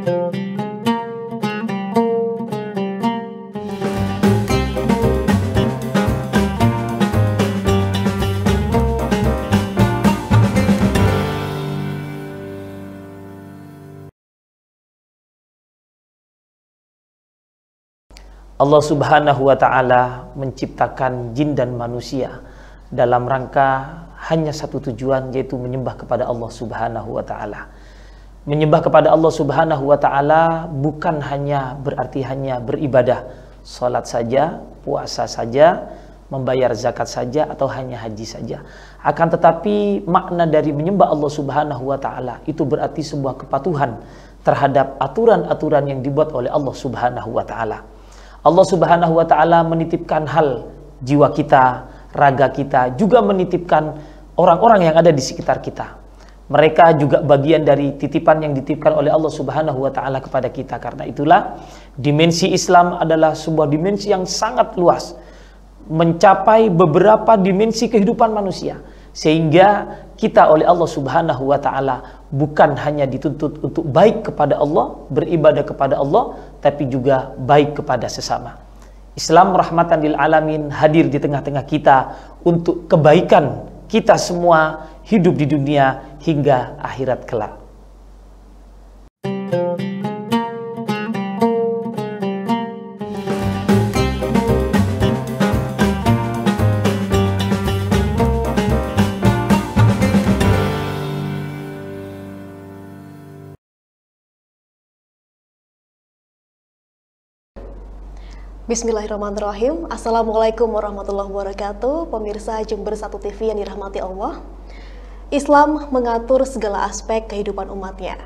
Allah Subhanahu wa Ta'ala menciptakan jin dan manusia dalam rangka hanya satu tujuan, yaitu menyembah kepada Allah Subhanahu wa Ta'ala. Menyembah kepada Allah Subhanahu wa Ta'ala bukan hanya berarti hanya beribadah, salat saja, puasa saja, membayar zakat saja, atau hanya haji saja. Akan tetapi makna dari menyembah Allah Subhanahu wa Ta'ala itu berarti sebuah kepatuhan terhadap aturan-aturan yang dibuat oleh Allah Subhanahu wa Ta'ala. Allah Subhanahu wa Ta'ala menitipkan hal jiwa kita, raga kita, juga menitipkan orang-orang yang ada di sekitar kita. Mereka juga bagian dari titipan yang dititipkan oleh Allah Subhanahu wa Ta'ala kepada kita. Karena itulah dimensi Islam adalah sebuah dimensi yang sangat luas, mencapai beberapa dimensi kehidupan manusia, sehingga kita oleh Allah Subhanahu wa Ta'ala bukan hanya dituntut untuk baik kepada Allah, beribadah kepada Allah, tapi juga baik kepada sesama. Islam rahmatan lil alamin hadir di tengah-tengah kita untuk kebaikan kita semua hidup di dunia hingga akhirat kelak. Bismillahirrahmanirrahim. Assalamualaikum warahmatullahi wabarakatuh. Pemirsa Jember 1 TV yang dirahmati Allah. Islam mengatur segala aspek kehidupan umatnya,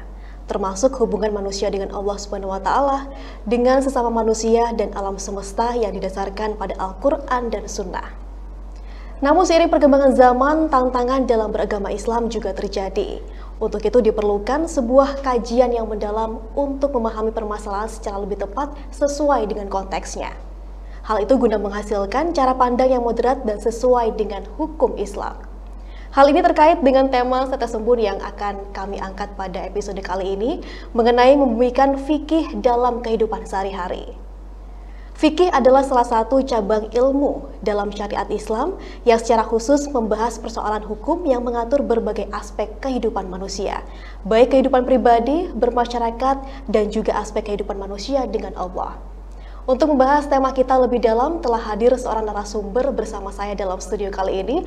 termasuk hubungan manusia dengan Allah Subhanahu wa Ta'ala, dengan sesama manusia dan alam semesta yang didasarkan pada Al-Quran dan Sunnah. Namun seiring perkembangan zaman, tantangan dalam beragama Islam juga terjadi. Untuk itu diperlukan sebuah kajian yang mendalam untuk memahami permasalahan secara lebih tepat sesuai dengan konteksnya. Hal itu guna menghasilkan cara pandang yang moderat dan sesuai dengan hukum Islam. Hal ini terkait dengan tema Setes Embun yang akan kami angkat pada episode kali ini, mengenai membumikan fikih dalam kehidupan sehari-hari. Fikih adalah salah satu cabang ilmu dalam syariat Islam yang secara khusus membahas persoalan hukum yang mengatur berbagai aspek kehidupan manusia, baik kehidupan pribadi, bermasyarakat, dan juga aspek kehidupan manusia dengan Allah. Untuk membahas tema kita lebih dalam, telah hadir seorang narasumber bersama saya dalam studio kali ini,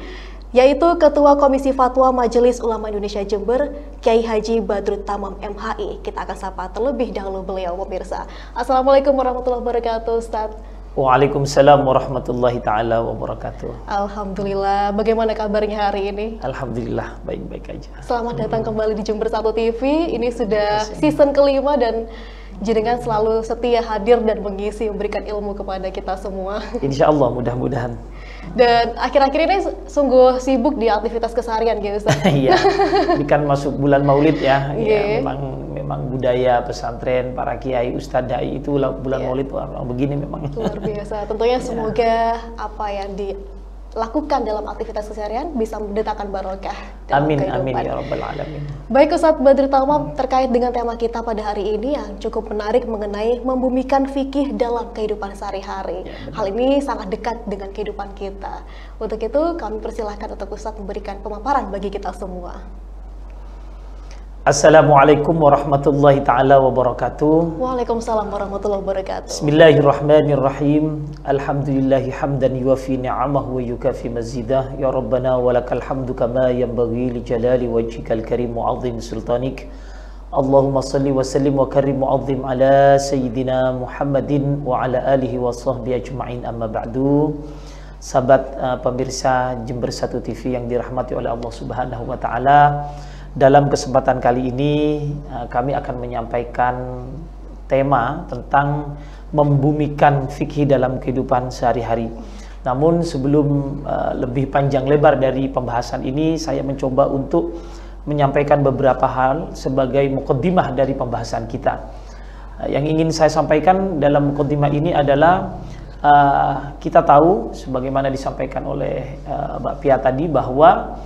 yaitu Ketua Komisi Fatwa Majelis Ulama Indonesia Jember, Kiai Haji Badrut Tamam MHI. Kita akan sapa terlebih dahulu beliau, pemirsa. Assalamualaikum warahmatullahi wabarakatuh, Ustaz. Waalaikumsalam warahmatullahi ta'ala wabarakatuh. Alhamdulillah, bagaimana kabarnya hari ini? Alhamdulillah, baik-baik aja. Selamat datang kembali di Jember 1 TV. Ini sudah season kelima dan jenengan selalu setia hadir dan mengisi, memberikan ilmu kepada kita semua. Insya Allah, mudah-mudahan. Dan akhir-akhir ini sungguh sibuk di aktivitas keseharian, gitu, Ustaz. Iya, ini kan masuk bulan Maulid ya. Ya, memang budaya pesantren, para kiai, ustadz, dai itu bulan Maulid, wah, begini memang. Luar biasa. Tentunya semoga apa yang dilakukan dalam aktivitas keseharian bisa mendatangkan barokah dalam kehidupan. Amin ya rabbal alamin. Baik, Ustaz Badrut Tamam, terkait dengan tema kita pada hari ini yang cukup menarik mengenai membumikan fikih dalam kehidupan sehari-hari. Ya, hal ini sangat dekat dengan kehidupan kita. Untuk itu kami persilahkan untuk Ustaz memberikan pemaparan bagi kita semua. Assalamualaikum warahmatullahi ta'ala wabarakatuh. Waalaikumsalam warahmatullahi wabarakatuh. Bismillahirrahmanirrahim. Alhamdulillahi hamdan yuwafi ni'amahu wa yukafi mazidah. Ya Rabbana walakal hamdu kama yanbaghi li jalali wajhikal karim mu'azzim sultanik. Allahumma salli wa sallim wa karim mu'azzim ala sayyidina Muhammadin wa ala alihi wa sahbihi ajma'in, amma ba'du. Sahabat pemirsa Jember 1 TV yang dirahmati oleh Allah Subhanahu wa Ta'ala, dalam kesempatan kali ini kami akan menyampaikan tema tentang membumikan fikih dalam kehidupan sehari-hari. Namun sebelum lebih panjang lebar dari pembahasan ini, saya mencoba untuk menyampaikan beberapa hal sebagai muqaddimah dari pembahasan kita. Yang ingin saya sampaikan dalam muqaddimah ini adalah kita tahu, sebagaimana disampaikan oleh Mbak Pia tadi, bahwa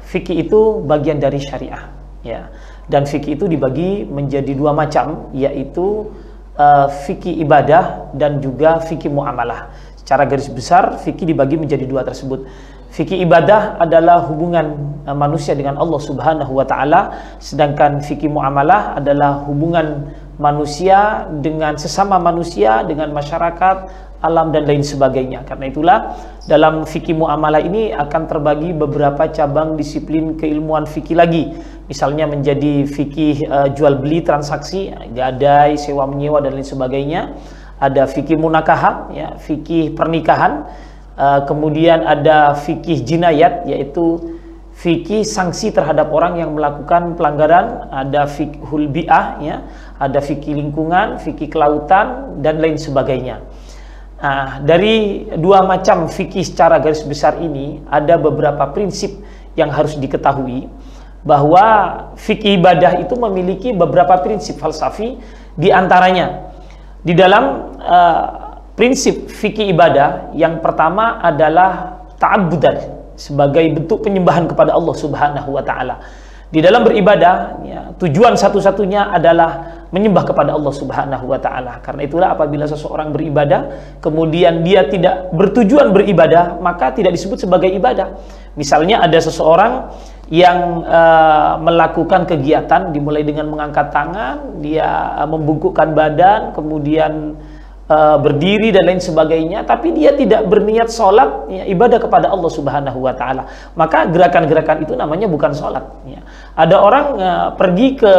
fikih itu bagian dari syariah, ya. Dan fikih itu dibagi menjadi dua macam, yaitu fikih ibadah dan juga fikih muamalah. Secara garis besar fikih dibagi menjadi dua tersebut. Fikih ibadah adalah hubungan manusia dengan Allah Subhanahu wa taala, sedangkan fikih muamalah adalah hubungan manusia dengan sesama manusia, dengan masyarakat, alam dan lain sebagainya. Karena itulah dalam fikih muamalah ini akan terbagi beberapa cabang disiplin keilmuan fikih lagi. Misalnya menjadi fikih jual beli transaksi, gadai, sewa menyewa dan lain sebagainya. Ada fikih munakahah, ya, fikih pernikahan. Kemudian ada fikih jinayat, yaitu fikih sanksi terhadap orang yang melakukan pelanggaran. Ada fikhul bi'ah, ya, ada fikih lingkungan, fikih kelautan dan lain sebagainya. Dari dua macam fikih secara garis besar ini ada beberapa prinsip yang harus diketahui, bahwa fikih ibadah itu memiliki beberapa prinsip falsafi. Di antaranya di dalam prinsip fikih ibadah yang pertama adalah ta'abbudan, sebagai bentuk penyembahan kepada Allah Subhanahu wa taala. Di dalam beribadah, ya, tujuan satu-satunya adalah menyembah kepada Allah Subhanahu wa taala. Karena itulah apabila seseorang beribadah kemudian dia tidak bertujuan beribadah, maka tidak disebut sebagai ibadah. Misalnya ada seseorang yang melakukan kegiatan dimulai dengan mengangkat tangan, dia membungkukkan badan, kemudian berdiri dan lain sebagainya, tapi dia tidak berniat sholat, ya, ibadah kepada Allah Subhanahu wa taala, maka gerakan-gerakan itu namanya bukan sholat, ya. Ada orang pergi ke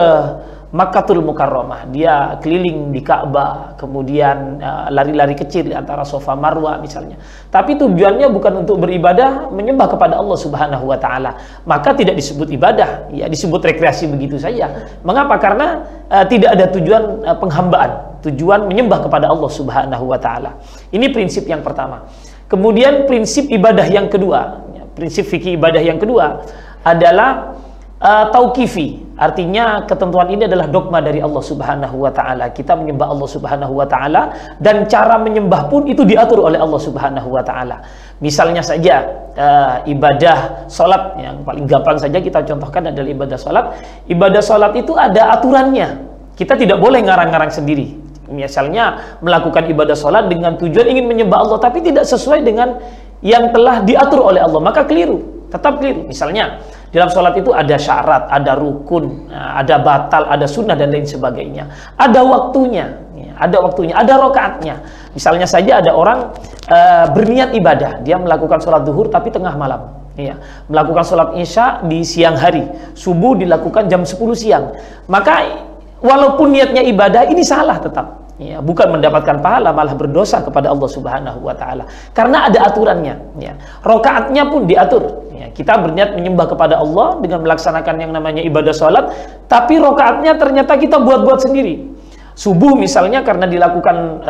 Makkatul Mukarramah, dia keliling di Ka'bah, kemudian lari-lari kecil di antara Safa Marwah misalnya, tapi tujuannya bukan untuk beribadah, menyembah kepada Allah Subhanahu wa taala, maka tidak disebut ibadah, ya, disebut rekreasi begitu saja. Mengapa? Karena tidak ada tujuan penghambaan, tujuan menyembah kepada Allah Subhanahu wa taala. Ini prinsip yang pertama. Kemudian prinsip ibadah yang kedua, ya, prinsip fikih ibadah yang kedua adalah tauqifi. Artinya ketentuan ini adalah dogma dari Allah Subhanahu wa taala. Kita menyembah Allah Subhanahu wa taala dan cara menyembah pun itu diatur oleh Allah Subhanahu wa taala. Misalnya saja ibadah salat, yang paling gampang saja kita contohkan adalah ibadah salat. Ibadah salat itu ada aturannya. Kita tidak boleh ngarang-ngarang sendiri. Misalnya melakukan ibadah salat dengan tujuan ingin menyembah Allah tapi tidak sesuai dengan yang telah diatur oleh Allah, maka keliru, tetap keliru. Misalnya dalam sholat itu ada syarat, ada rukun, ada batal, ada sunnah dan lain sebagainya. Ada waktunya, ada rokaatnya. Misalnya saja ada orang berniat ibadah, dia melakukan sholat zuhur tapi tengah malam, ya, melakukan sholat isya di siang hari, subuh dilakukan jam 10 siang. Maka walaupun niatnya ibadah, ini salah tetap, ya, bukan mendapatkan pahala, malah berdosa kepada Allah Subhanahu wa taala. Karena ada aturannya, ya. Rokaatnya pun diatur. Ya, kita berniat menyembah kepada Allah dengan melaksanakan yang namanya ibadah sholat, tapi rokaatnya ternyata kita buat-buat sendiri. Subuh misalnya karena dilakukan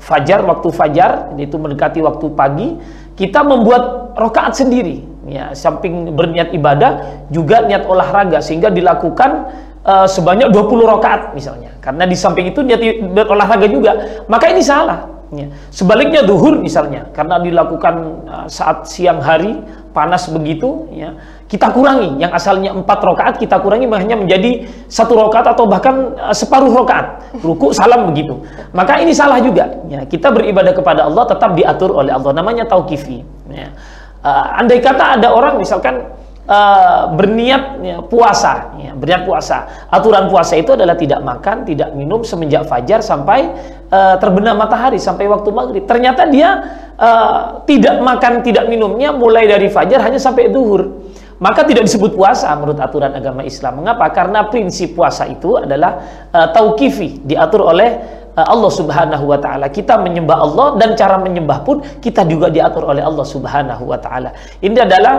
fajar, waktu fajar, itu mendekati waktu pagi, kita membuat rokaat sendiri. Ya, samping berniat ibadah, juga niat olahraga, sehingga dilakukan sebanyak 20 rokaat misalnya. Karena di samping itu niat olahraga juga, maka ini salah. Ya. Sebaliknya duhur misalnya, karena dilakukan saat siang hari, panas begitu, ya, kita kurangi. Yang asalnya 4 rokaat, kita kurangi hanya menjadi 1 rokaat atau bahkan separuh rokaat. Ruku, salam begitu. Maka ini salah juga. Ya. Kita beribadah kepada Allah tetap diatur oleh Allah. Namanya tauqifi. Ya. Andai kata ada orang misalkan berniat, ya, puasa, ya, berniat puasa. Aturan puasa itu adalah tidak makan, tidak minum semenjak fajar sampai terbenam matahari, sampai waktu maghrib. Ternyata dia tidak makan, tidak minumnya mulai dari fajar hanya sampai zuhur. Maka tidak disebut puasa menurut aturan agama Islam. Mengapa? Karena prinsip puasa itu adalah tauqifi, diatur oleh Allah Subhanahu wa taala. Kita menyembah Allah dan cara menyembah pun kita juga diatur oleh Allah Subhanahu wa taala. Ini adalah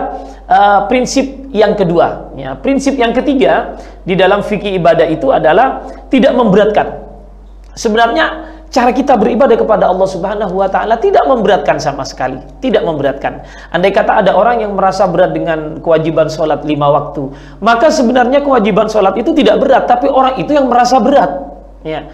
prinsip yang kedua, ya. Prinsip yang ketiga di dalam fikih ibadah itu adalah tidak memberatkan. Sebenarnya cara kita beribadah kepada Allah Subhanahu wa taala tidak memberatkan sama sekali, tidak memberatkan. Andai kata ada orang yang merasa berat dengan kewajiban sholat 5 waktu, maka sebenarnya kewajiban sholat itu tidak berat, tapi orang itu yang merasa berat, ya.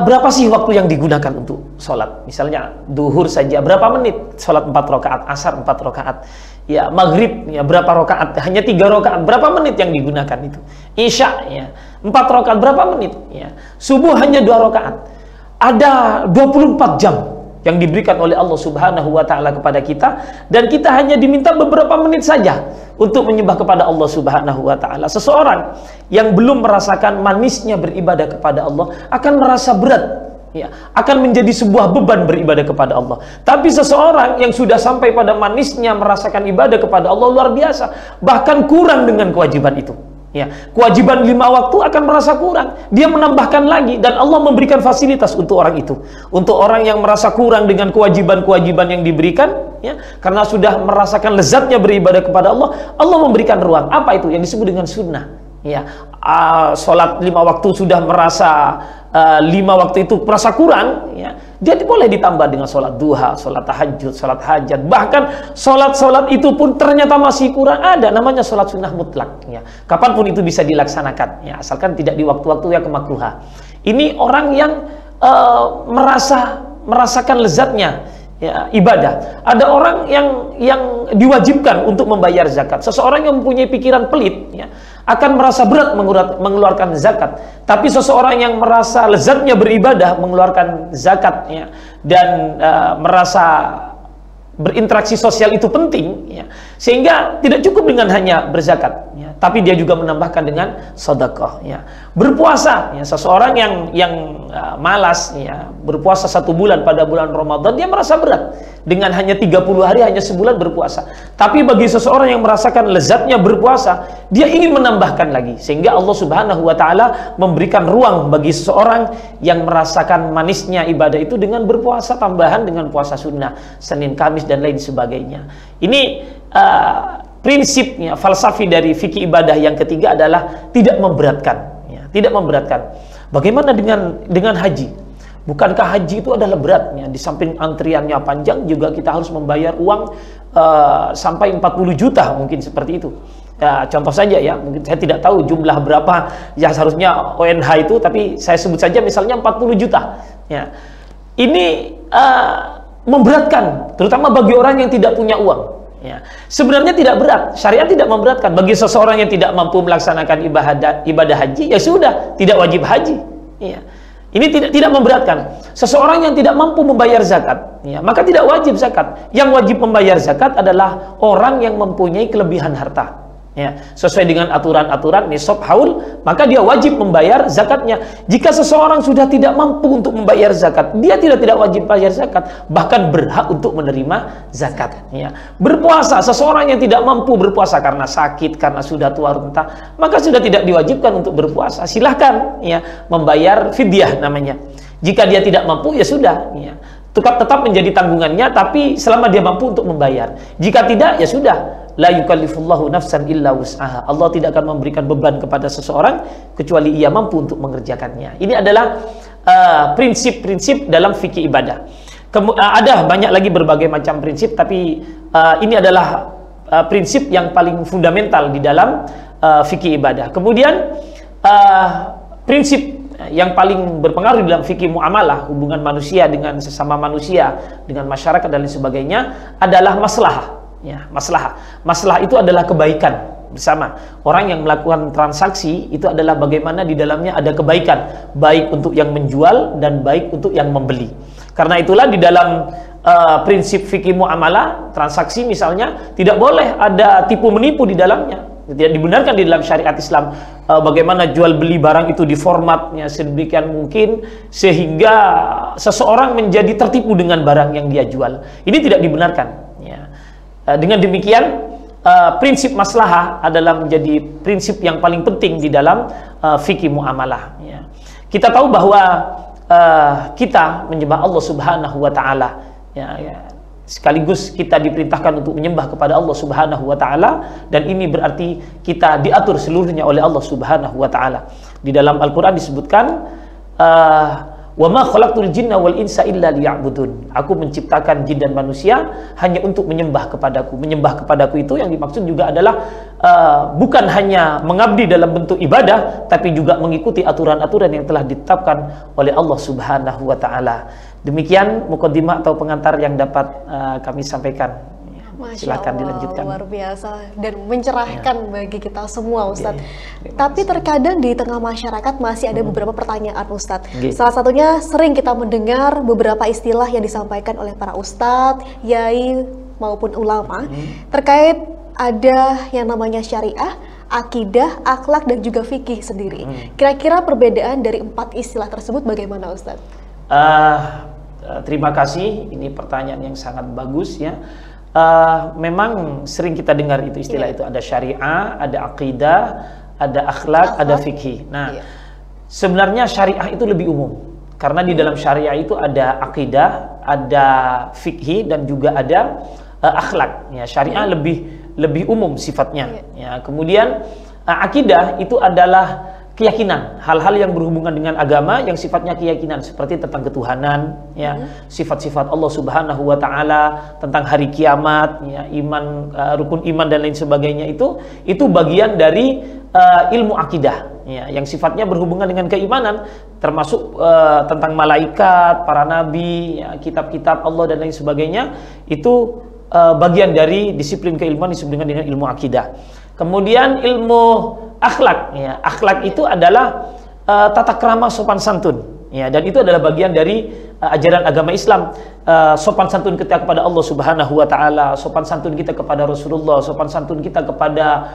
Berapa sih waktu yang digunakan untuk sholat? Misalnya duhur saja berapa menit? Sholat 4 rakaat, asar 4 rakaat. Ya, maghrib ya berapa rakaat? Hanya 3 rakaat. Berapa menit yang digunakan itu? Isya ya 4 rakaat berapa menit? Ya. Subuh hanya 2 rakaat. Ada 24 jam yang diberikan oleh Allah Subhanahu wa taala kepada kita, dan kita hanya diminta beberapa menit saja untuk menyembah kepada Allah Subhanahu wa taala. Seseorang yang belum merasakan manisnya beribadah kepada Allah akan merasa berat, ya, akan menjadi sebuah beban beribadah kepada Allah. Tapi seseorang yang sudah sampai pada manisnya merasakan ibadah kepada Allah luar biasa, bahkan kurang dengan kewajiban itu. Ya, kewajiban 5 waktu akan merasa kurang, dia menambahkan lagi, dan Allah memberikan fasilitas untuk orang itu. Untuk orang yang merasa kurang dengan kewajiban-kewajiban yang diberikan, ya, karena sudah merasakan lezatnya beribadah kepada Allah, Allah memberikan ruang. Apa itu? Yang disebut dengan sunnah. Ya, sholat 5 waktu sudah merasa 5 waktu itu merasa kurang, ya, dia boleh ditambah dengan sholat duha, sholat tahajud, sholat hajat. Bahkan sholat-sholat itu pun ternyata masih kurang, ada namanya sholat sunnah mutlak, ya. Kapanpun itu bisa dilaksanakan, ya, asalkan tidak di waktu-waktu yang kemakruhan. Ini orang yang merasakan lezatnya, ya, ibadah. Ada orang yang diwajibkan untuk membayar zakat. Seseorang yang mempunyai pikiran pelit, ya, akan merasa berat mengeluarkan zakat. Tapi seseorang yang merasa lezatnya beribadah mengeluarkan zakat, ya, dan merasa berinteraksi sosial itu penting, ya, sehingga tidak cukup dengan hanya berzakat, ya, tapi dia juga menambahkan dengan sedekah, ya. Berpuasa, ya, seseorang yang malas, ya, berpuasa 1 bulan pada bulan Ramadan, dia merasa berat dengan hanya 30 hari, hanya sebulan berpuasa. Tapi bagi seseorang yang merasakan lezatnya berpuasa, dia ingin menambahkan lagi, sehingga Allah Subhanahu wa taala memberikan ruang bagi seseorang yang merasakan manisnya ibadah itu dengan berpuasa tambahan dengan puasa sunnah, Senin, Kamis, dan lain sebagainya. Ini prinsipnya, falsafi dari fikih ibadah yang ketiga adalah tidak memberatkan, ya, tidak memberatkan. Bagaimana dengan haji? Bukankah haji itu adalah beratnya? Di samping antriannya panjang, juga kita harus membayar uang sampai 40 juta mungkin seperti itu. Ya, contoh saja, ya, mungkin saya tidak tahu jumlah berapa yang seharusnya ONH itu, tapi saya sebut saja misalnya 40 juta. Ya. Ini memberatkan, terutama bagi orang yang tidak punya uang. Ya. Sebenarnya tidak berat, syariat tidak memberatkan. Bagi seseorang yang tidak mampu melaksanakan ibadah haji, ya sudah, tidak wajib haji. Ya. Ini tidak memberatkan. Seseorang yang tidak mampu membayar zakat, ya, maka tidak wajib zakat. Yang wajib membayar zakat adalah orang yang mempunyai kelebihan harta. Ya, sesuai dengan aturan-aturan nisab haul, maka dia wajib membayar zakatnya. Jika seseorang sudah tidak mampu untuk membayar zakat, dia tidak wajib bayar zakat, bahkan berhak untuk menerima zakat. Ya. Berpuasa, seseorang yang tidak mampu berpuasa karena sakit, karena sudah tua renta, maka sudah tidak diwajibkan untuk berpuasa. Silahkan, ya, membayar fidyah namanya. Jika dia tidak mampu, ya sudah, ya, tetap menjadi tanggungannya, tapi selama dia mampu untuk membayar. Jika tidak, ya sudah. La yukallifullahu nafsan illa wus'aha. Allah tidak akan memberikan beban kepada seseorang kecuali ia mampu untuk mengerjakannya. Ini adalah prinsip-prinsip dalam fikih ibadah. Ada banyak lagi berbagai macam prinsip, tapi ini adalah prinsip yang paling fundamental di dalam fikih ibadah. Kemudian prinsip yang paling berpengaruh dalam fikih muamalah, hubungan manusia dengan sesama manusia, dengan masyarakat dan lain sebagainya, adalah maslahah. Ya, maslahah itu adalah kebaikan bersama. Orang yang melakukan transaksi itu adalah bagaimana di dalamnya ada kebaikan, baik untuk yang menjual dan baik untuk yang membeli. Karena itulah di dalam prinsip fikih muamalah, transaksi misalnya tidak boleh ada tipu menipu di dalamnya. Tidak dibenarkan di dalam syariat Islam. Bagaimana jual beli barang itu diformatnya sedemikian mungkin sehingga seseorang menjadi tertipu dengan barang yang dia jual. Ini tidak dibenarkan, ya. Dengan demikian prinsip maslahah adalah menjadi prinsip yang paling penting di dalam fikih muamalah, ya. Kita tahu bahwa kita menyembah Allah Subhanahu wa taala, ya. Sekaligus kita diperintahkan untuk menyembah kepada Allah Subhanahu wa taala, dan ini berarti kita diatur seluruhnya oleh Allah Subhanahu wa taala. Di dalam Al-Qur'an disebutkan wa ma khalaqtul jinna wal insa illa liya'budun. Aku menciptakan jin dan manusia hanya untuk menyembah kepadaku. Menyembah kepadaku itu yang dimaksud juga adalah bukan hanya mengabdi dalam bentuk ibadah, tapi juga mengikuti aturan-aturan yang telah ditetapkan oleh Allah Subhanahu wa taala. Demikian mukaddimah atau pengantar yang dapat kami sampaikan. Silakan dilanjutkan. Luar biasa dan mencerahkan bagi kita semua, Ustadz. Tapi terkadang di tengah masyarakat masih ada beberapa pertanyaan, Ustadz. Salah satunya sering kita mendengar beberapa istilah yang disampaikan oleh para ustadz, yai maupun ulama terkait ada yang namanya syariah, akidah, akhlak, dan juga fikih sendiri. Kira-kira perbedaan dari 4 istilah tersebut bagaimana, Ustadz? Terima kasih, ini pertanyaan yang sangat bagus ya. Memang sering kita dengar itu istilah itu, ada syariah, ada akidah, ada akhlak, ada fikih. Nah, sebenarnya syariah itu lebih umum karena di dalam syariah itu ada akidah, ada fikih, dan juga ada akhlak. Ya, syariah lebih umum sifatnya. Ya, kemudian akidah itu adalah keyakinan, hal-hal yang berhubungan dengan agama yang sifatnya keyakinan seperti tentang ketuhanan, ya, sifat-sifat Allah Subhanahu wa taala, tentang hari kiamat, ya, iman, rukun iman dan lain sebagainya itu bagian dari ilmu akidah, ya, yang sifatnya berhubungan dengan keimanan, termasuk tentang malaikat, para nabi, ya, kitab-kitab Allah dan lain sebagainya, itu bagian dari disiplin keilmuan disebut dengan ilmu akidah. Kemudian ilmu akhlak, ya, akhlak itu adalah tata krama sopan santun, ya, dan itu adalah bagian dari ajaran agama Islam. Sopan santun kita kepada Allah Subhanahu wa taala, sopan santun kita kepada Rasulullah, sopan santun kita kepada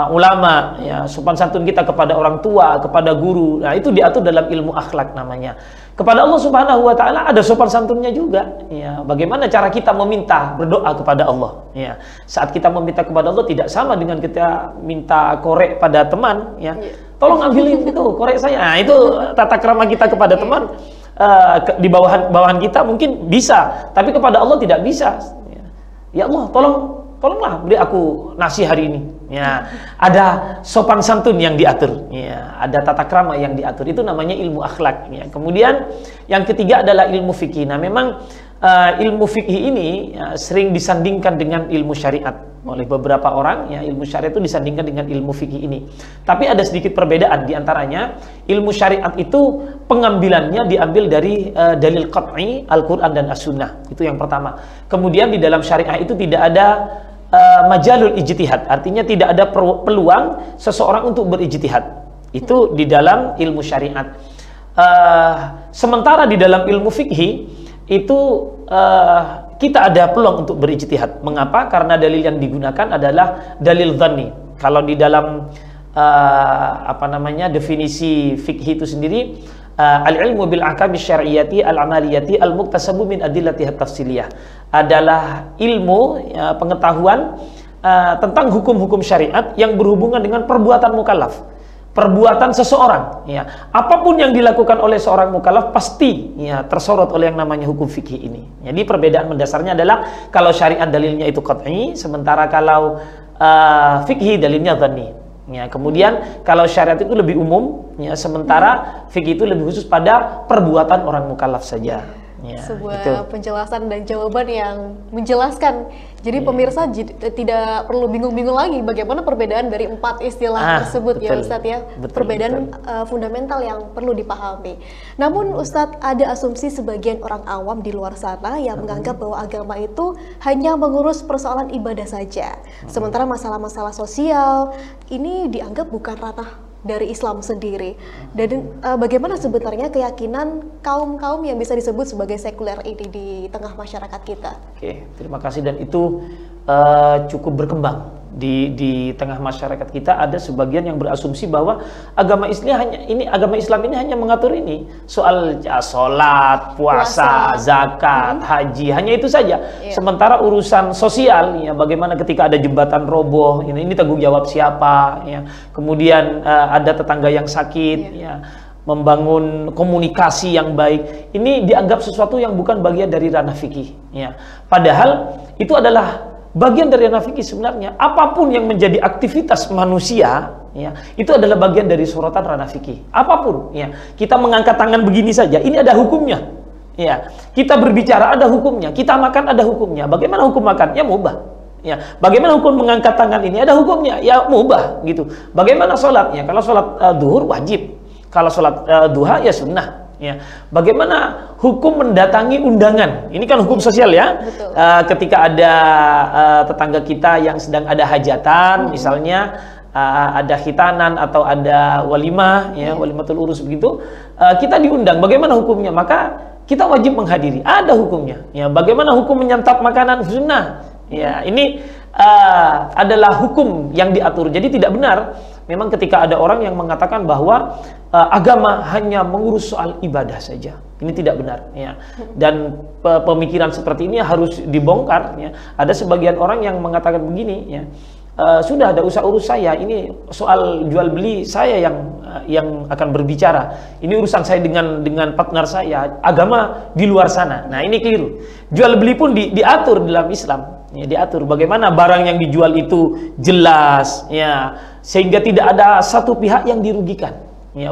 ulama, ya, sopan santun kita kepada orang tua, kepada guru. Nah, itu diatur dalam ilmu akhlak namanya. Kepada Allah Subhanahu wa taala ada sopan santunnya juga, ya. Bagaimana cara kita meminta, berdoa kepada Allah, ya. Saat kita meminta kepada Allah tidak sama dengan kita minta korek pada teman, ya. Tolong ambilin itu korek saya. Nah, itu tata krama kita kepada teman. Di bawahan kita mungkin bisa, tapi kepada Allah tidak bisa. Ya Allah, tolonglah beri aku nasi hari ini. Ya, ada sopan santun yang diatur. Ya, ada tata krama yang diatur. Itu namanya ilmu akhlak. Ya. Kemudian yang ketiga adalah ilmu fikih. Nah, memang ilmu fikih ini sering disandingkan dengan ilmu syariat oleh beberapa orang, ya. Ilmu syariat itu disandingkan dengan ilmu fikih ini, tapi ada sedikit perbedaan. Diantaranya ilmu syariat itu pengambilannya diambil dari dalil qat'i Al-Quran dan As-Sunnah, itu yang pertama. Kemudian di dalam syariah itu tidak ada majalul ijtihad, artinya tidak ada peluang seseorang untuk berijtihad, itu di dalam ilmu syariat. Sementara di dalam ilmu fikih itu kita ada peluang untuk berijtihad. Mengapa? Karena dalil yang digunakan adalah dalil dhanni. Kalau di dalam definisi fikih itu sendiri, al-ilmu bil ahkami syar'iyyati al-amaliyati al-muktasabu min adillatiha tafsiliyah, adalah ilmu, ya, pengetahuan tentang hukum-hukum syariat yang berhubungan dengan perbuatan mukallaf, perbuatan seseorang, ya. Apapun yang dilakukan oleh seorang mukallaf pasti, ya, tersorot oleh yang namanya hukum fikih ini. Jadi perbedaan mendasarnya adalah kalau syariat dalilnya itu qat'i, sementara kalau fikih dalilnya dhanni. Ya, kemudian kalau syariat itu lebih umum, ya, sementara fikih itu lebih khusus pada perbuatan orang mukallaf saja. Ya, sebuah penjelasan dan jawaban yang menjelaskan. Jadi pemirsa tidak perlu bingung-bingung lagi bagaimana perbedaan dari 4 istilah tersebut, ya Ustadz, ya. Perbedaan fundamental yang perlu dipahami. Namun Ustadz, ada asumsi sebagian orang awam di luar sana yang menganggap bahwa agama itu hanya mengurus persoalan ibadah saja. Sementara masalah-masalah sosial ini dianggap bukan ranah dari Islam sendiri. Dan bagaimana sebenarnya keyakinan kaum-kaum yang bisa disebut sebagai sekuler ini di tengah masyarakat kita? Oke, terima kasih. Dan itu cukup berkembang di tengah masyarakat kita. Ada sebagian yang berasumsi bahwa agama Islam ini hanya mengatur ini soal sholat, puasa, zakat, haji, hanya itu saja. Sementara urusan sosial, ya, bagaimana ketika ada jembatan roboh, ini tanggung jawab siapa, ya. Kemudian ada tetangga yang sakit, ya, membangun komunikasi yang baik, ini dianggap sesuatu yang bukan bagian dari ranah fikih, ya. Padahal itu adalah bagian dari ranah fikih sebenarnya. Apapun yang menjadi aktivitas manusia, ya, itu adalah bagian dari sorotan ranah fikih. Apapun, ya. Kita mengangkat tangan begini saja, ini ada hukumnya, ya. Kita berbicara ada hukumnya, kita makan ada hukumnya. Bagaimana hukum makan? Ya mubah, ya. Bagaimana hukum mengangkat tangan ini? Ada hukumnya, ya mubah, gitu. Bagaimana sholatnya? Kalau sholat duhur wajib, kalau sholat duha ya sunnah, Ya, bagaimana hukum mendatangi undangan? Ini kan hukum sosial ya. Ketika ada tetangga kita yang sedang ada hajatan, misalnya ada khitanan atau ada walimah, ya, walimatul urus begitu, kita diundang. Bagaimana hukumnya? Maka kita wajib menghadiri. Ada hukumnya. Ya, bagaimana hukum menyantap makanan sunnah? Ya, ini adalah hukum yang diatur. Jadi tidak benar memang ketika ada orang yang mengatakan bahwa agama hanya mengurus soal ibadah saja. Ini tidak benar, ya. Dan pemikiran seperti ini harus dibongkar, ya. Ada sebagian orang yang mengatakan begini, ya. Sudah ada usah urus saya, ini soal jual beli saya yang akan berbicara. Ini urusan saya dengan partner saya, agama di luar sana. Nah, ini keliru. Jual beli pun diatur dalam Islam, ya, diatur bagaimana barang yang dijual itu jelas, ya, sehingga tidak ada satu pihak yang dirugikan, ya.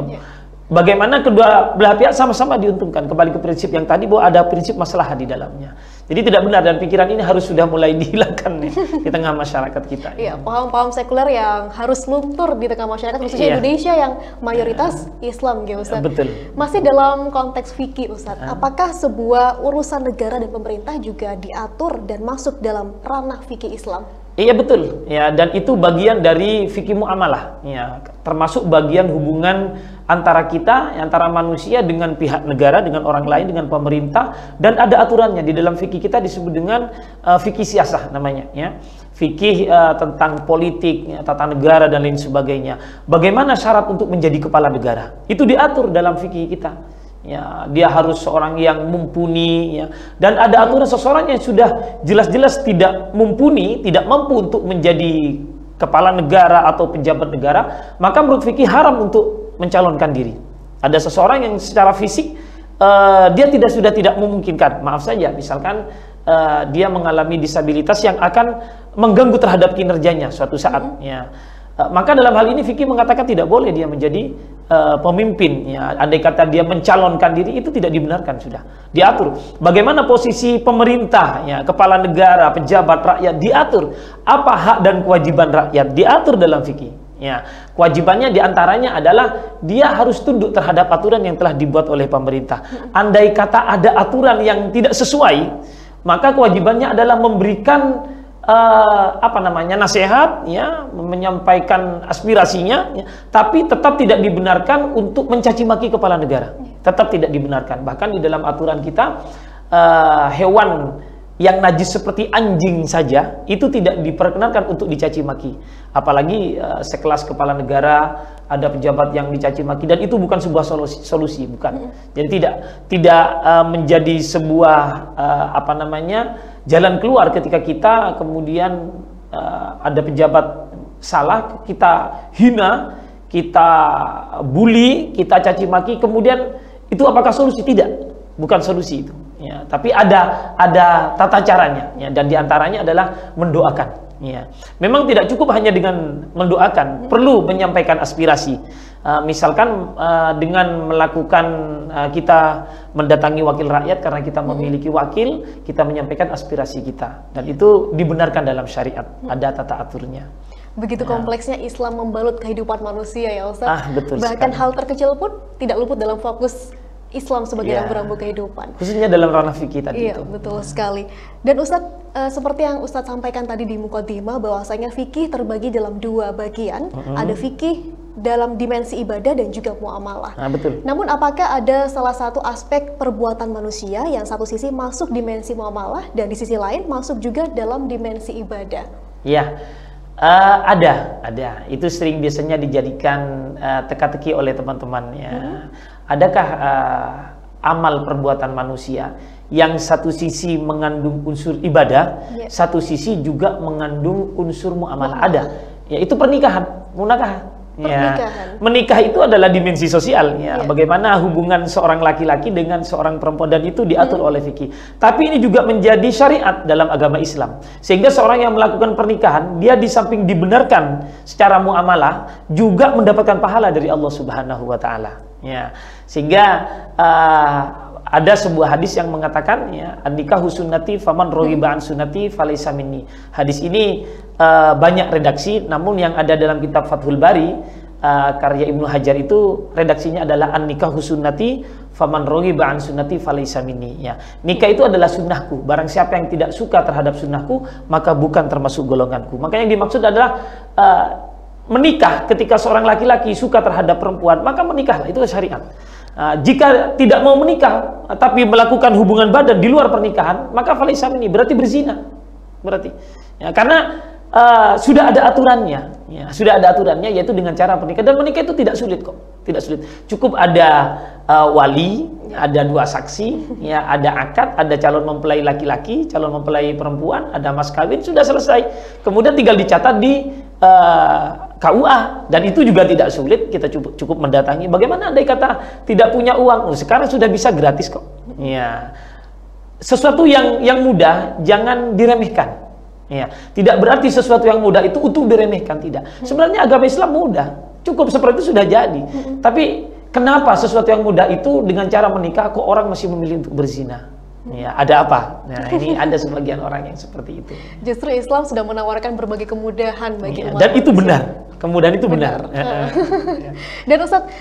Bagaimana kedua belah pihak sama-sama diuntungkan. Kembali ke prinsip yang tadi bahwa ada prinsip maslahat di dalamnya. Jadi tidak benar, dan pikiran ini harus sudah mulai dihilangkan nih di tengah masyarakat kita. Iya, paham-paham sekuler yang harus luntur di tengah masyarakat, khususnya Indonesia yang mayoritas Islam, gitu, Ustaz. Betul. Masih dalam konteks fikih, Ustaz, apakah sebuah urusan negara dan pemerintah juga diatur dan masuk dalam ranah fikih Islam? Iya, betul, ya, dan itu bagian dari fikih muamalah, ya, termasuk bagian hubungan antara kita, antara manusia dengan pihak negara, dengan orang lain, dengan pemerintah, dan ada aturannya di dalam fikih kita disebut dengan fikih siasah namanya, ya, fikih tentang politik, ya, tata negara dan lain sebagainya. Bagaimana syarat untuk menjadi kepala negara? Itu diatur dalam fikih kita. Ya, dia harus seorang yang mumpuni, ya. Dan ada aturan seseorang yang sudah jelas-jelas tidak mumpuni, tidak mampu untuk menjadi kepala negara atau pejabat negara, maka menurut fikih haram untuk mencalonkan diri. Ada seseorang yang secara fisik dia sudah tidak memungkinkan, maaf saja, misalkan dia mengalami disabilitas yang akan mengganggu terhadap kinerjanya suatu saat, ya. Maka dalam hal ini fikih mengatakan tidak boleh dia menjadi pemimpin, ya. Andai kata dia mencalonkan diri, itu tidak dibenarkan, sudah diatur. Bagaimana posisi pemerintah, ya, kepala negara, pejabat, rakyat, diatur. Apa hak dan kewajiban rakyat, diatur dalam fikih. Ya, kewajibannya diantaranya adalah dia harus tunduk terhadap aturan yang telah dibuat oleh pemerintah. Andai kata ada aturan yang tidak sesuai, maka kewajibannya adalah memberikan nasihat, ya, menyampaikan aspirasinya, ya, tapi tetap tidak dibenarkan untuk mencaci maki kepala negara. Tetap tidak dibenarkan. Bahkan di dalam aturan kita, hewan yang najis seperti anjing saja itu tidak diperkenankan untuk dicaci maki. Apalagi sekelas kepala negara, ada pejabat yang dicaci maki, dan itu bukan sebuah solusi, bukan. Jadi tidak menjadi sebuah jalan keluar ketika kita kemudian ada pejabat salah, kita hina, kita bully, kita caci maki, kemudian itu apakah solusi? Tidak, bukan solusi itu. Ya, tapi ada tata caranya, ya, dan diantaranya adalah mendoakan. Ya, memang tidak cukup hanya dengan mendoakan, perlu menyampaikan aspirasi. Misalkan dengan melakukan kita mendatangi wakil rakyat karena kita memiliki wakil, kita menyampaikan aspirasi kita, dan itu dibenarkan dalam syariat, ada tata aturnya. Begitu kompleksnya Islam membalut kehidupan manusia, ya, Ustaz. Betul Bahkan sekali. hal terkecil pun tidak luput dalam fokus Islam sebagai rambu kehidupan. Khususnya dalam ranah fikih tadi. Iya, betul sekali. Dan Ustadz, seperti yang Ustadz sampaikan tadi di Muqaddimah, bahwasanya fikih terbagi dalam dua bagian. Ada fikih dalam dimensi ibadah dan juga muamalah. Betul. Namun apakah ada salah satu aspek perbuatan manusia yang satu sisi masuk dimensi muamalah dan di sisi lain masuk juga dalam dimensi ibadah? Ya, ada. Itu sering biasanya dijadikan teka-teki oleh teman-teman, ya. Adakah amal perbuatan manusia yang satu sisi mengandung unsur ibadah, satu sisi juga mengandung unsur muamalah? Ada. Ya, itu pernikahan, munakah. Ya, menikah itu adalah dimensi sosial, ya. Bagaimana hubungan seorang laki-laki dengan seorang perempuan, dan itu diatur oleh fikih. Tapi ini juga menjadi syariat dalam agama Islam, sehingga seorang yang melakukan pernikahan, dia di samping dibenarkan secara muamalah, juga mendapatkan pahala dari Allah Subhanahu wa Ta'ala, ya. Sehingga ada sebuah hadis yang mengatakan, ya, an-nikahu sunnati faman raghiba an sunnati falaysa minni. Hadis ini banyak redaksi, namun yang ada dalam kitab Fathul Bari karya Ibnu Hajar itu redaksinya adalah an-nikahu sunnati faman raghiba an sunnati falaysa minni. Ya, nikah itu adalah sunnahku. Barang siapa yang tidak suka terhadap sunnahku, maka bukan termasuk golonganku. Maka yang dimaksud adalah menikah ketika seorang laki-laki suka terhadap perempuan, maka menikahlah, itu syariat. Jika tidak mau menikah tapi melakukan hubungan badan di luar pernikahan, maka falaysa minni, berarti berzina. Berarti. Ya, karena sudah ada aturannya, ya, sudah ada aturannya, yaitu dengan cara menikah, dan menikah itu tidak sulit kok, tidak sulit. Cukup ada wali, ada 2 saksi, ya, ada akad, ada calon mempelai laki-laki, calon mempelai perempuan, ada mas kawin, sudah selesai. Kemudian tinggal dicatat di KUA, dan itu juga tidak sulit. Kita cukup mendatangi. Bagaimana andai kata tidak punya uang? Sekarang sudah bisa gratis kok. Ya, sesuatu yang mudah jangan diremehkan. Ya, tidak berarti sesuatu yang mudah itu untuk diremehkan, tidak. Sebenarnya agama Islam mudah, cukup seperti itu sudah jadi. Tapi kenapa sesuatu yang mudah itu dengan cara menikah kok orang masih memilih untuk berzina? Ya, ada apa? Nah, ini ada sebagian orang yang seperti itu. Justru Islam sudah menawarkan berbagai kemudahan bagi umat dan itu benar, kemudahan itu benar. Dan Ustadz,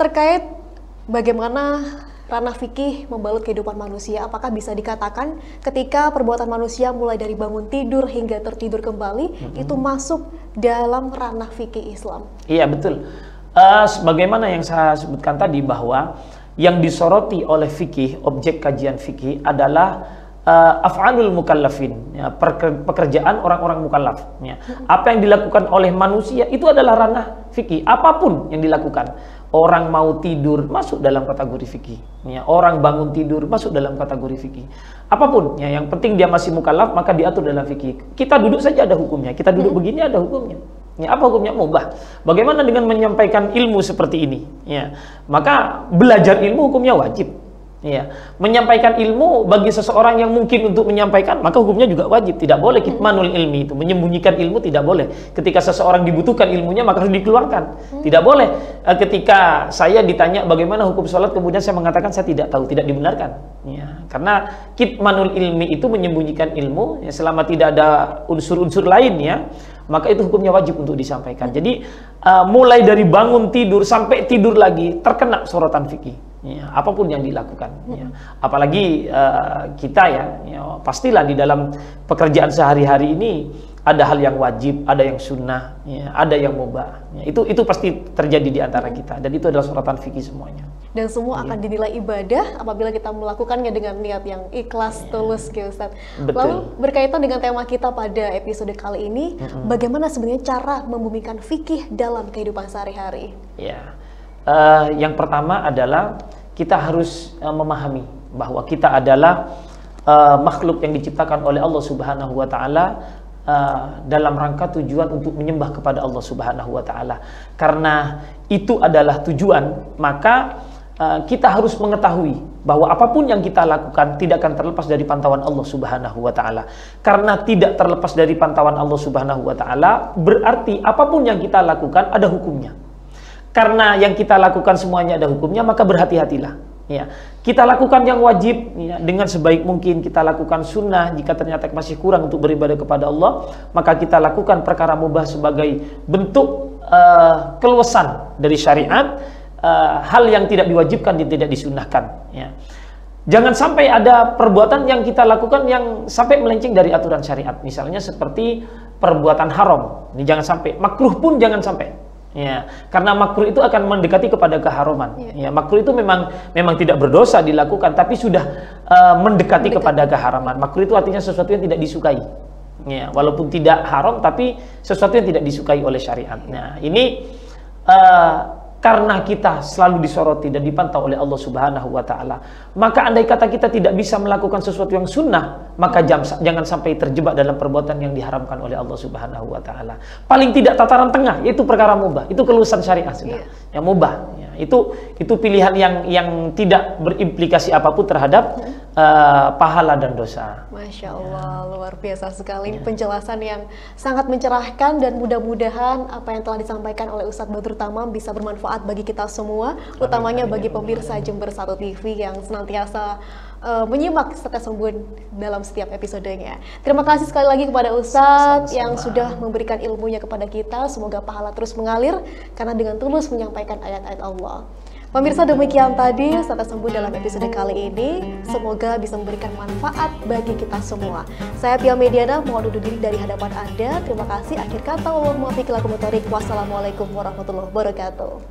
terkait bagaimana ranah fikih membalut kehidupan manusia, apakah bisa dikatakan ketika perbuatan manusia mulai dari bangun tidur hingga tertidur kembali itu masuk dalam ranah fikih Islam? Iya, betul. Sebagaimana yang saya sebutkan tadi, bahwa yang disoroti oleh fikih, objek kajian fikih adalah af'alul mukallafin, ya, pekerjaan orang-orang mukallaf. Ya. Apa yang dilakukan oleh manusia itu adalah ranah fikih. Apapun yang dilakukan, orang mau tidur masuk dalam kategori fikih. Ya, orang bangun tidur masuk dalam kategori fikih. Apapun, ya, yang penting dia masih mukallaf maka diatur dalam fikih. Kita duduk saja ada hukumnya. Kita duduk begini ada hukumnya. Ya, apa hukumnya? Mubah. Bagaimana dengan menyampaikan ilmu seperti ini? Ya, maka belajar ilmu hukumnya wajib. Ya, menyampaikan ilmu bagi seseorang yang mungkin untuk menyampaikan, maka hukumnya juga wajib. Tidak boleh kitmanul ilmi, itu menyembunyikan ilmu tidak boleh. Ketika seseorang dibutuhkan ilmunya maka harus dikeluarkan. Tidak boleh ketika saya ditanya bagaimana hukum sholat kemudian saya mengatakan saya tidak tahu, tidak dibenarkan. Ya, karena kitmanul ilmi itu menyembunyikan ilmu, ya, selama tidak ada unsur-unsur lain, ya, maka itu hukumnya wajib untuk disampaikan. Jadi mulai dari bangun tidur sampai tidur lagi terkena sorotan fikih. Ya, apapun yang dilakukan, ya. Apalagi kita, ya, pastilah di dalam pekerjaan sehari-hari ini ada hal yang wajib, ada yang sunnah, ya, ada yang mubah. Ya, itu pasti terjadi di antara kita, dan itu adalah sorotan fikih semuanya. Dan semua akan dinilai ibadah apabila kita melakukannya dengan niat yang ikhlas, tulus, gitu, Ustaz. Lalu berkaitan dengan tema kita pada episode kali ini, bagaimana sebenarnya cara membumikan fikih dalam kehidupan sehari-hari? Ya. Yang pertama adalah kita harus memahami bahwa kita adalah makhluk yang diciptakan oleh Allah Subhanahu wa Ta'ala dalam rangka tujuan untuk menyembah kepada Allah Subhanahu wa Ta'ala. Karena itu adalah tujuan, maka kita harus mengetahui bahwa apapun yang kita lakukan tidak akan terlepas dari pantauan Allah Subhanahu wa Ta'ala. Karena tidak terlepas dari pantauan Allah Subhanahu wa Ta'ala, berarti apapun yang kita lakukan ada hukumnya. Karena yang kita lakukan semuanya ada hukumnya, maka berhati-hatilah. Ya, kita lakukan yang wajib, ya, dengan sebaik mungkin. Kita lakukan sunnah. Jika ternyata masih kurang untuk beribadah kepada Allah, maka kita lakukan perkara mubah sebagai bentuk keluasan dari syariat, hal yang tidak diwajibkan dan tidak disunnahkan. Ya. Jangan sampai ada perbuatan yang kita lakukan yang sampai melenceng dari aturan syariat. Misalnya seperti perbuatan haram. Ini jangan sampai. Makruh pun jangan sampai. Ya, karena makruh itu akan mendekati kepada keharuman. Ya, makruh itu memang tidak berdosa dilakukan, tapi sudah mendekati kepada keharaman. Makruh itu artinya sesuatu yang tidak disukai. Ya, walaupun tidak haram, tapi sesuatu yang tidak disukai oleh syariat. Nah, ini karena kita selalu disoroti dan dipantau oleh Allah Subhanahu wa Ta'ala, maka andai kata kita tidak bisa melakukan sesuatu yang sunnah, maka jangan sampai terjebak dalam perbuatan yang diharamkan oleh Allah Subhanahu wa Ta'ala. Paling tidak tataran tengah, yaitu perkara mubah, itu kelulusan syariat sudah. Yang mubah, ya, itu pilihan yang tidak berimplikasi apapun terhadap pahala dan dosa. Masya Allah, luar biasa sekali penjelasan yang sangat mencerahkan, dan mudah-mudahan apa yang telah disampaikan oleh Ustadz Badrul Tamam bisa bermanfaat bagi kita semua, utamanya bagi pemirsa Jember 1 TV yang senantiasa menyimak Setetes Embun dalam setiap episodenya. Terima kasih sekali lagi kepada Ustadz yang sudah memberikan ilmunya kepada kita. Semoga pahala terus mengalir karena dengan tulus menyampaikan ayat-ayat Allah. Pemirsa, demikian tadi Setetes Embun dalam episode kali ini. Semoga bisa memberikan manfaat bagi kita semua. Saya Pia Mediana, mohon undur diri dari hadapan Anda. Terima kasih. Akhir kata, wassalamualaikum warahmatullahi wabarakatuh.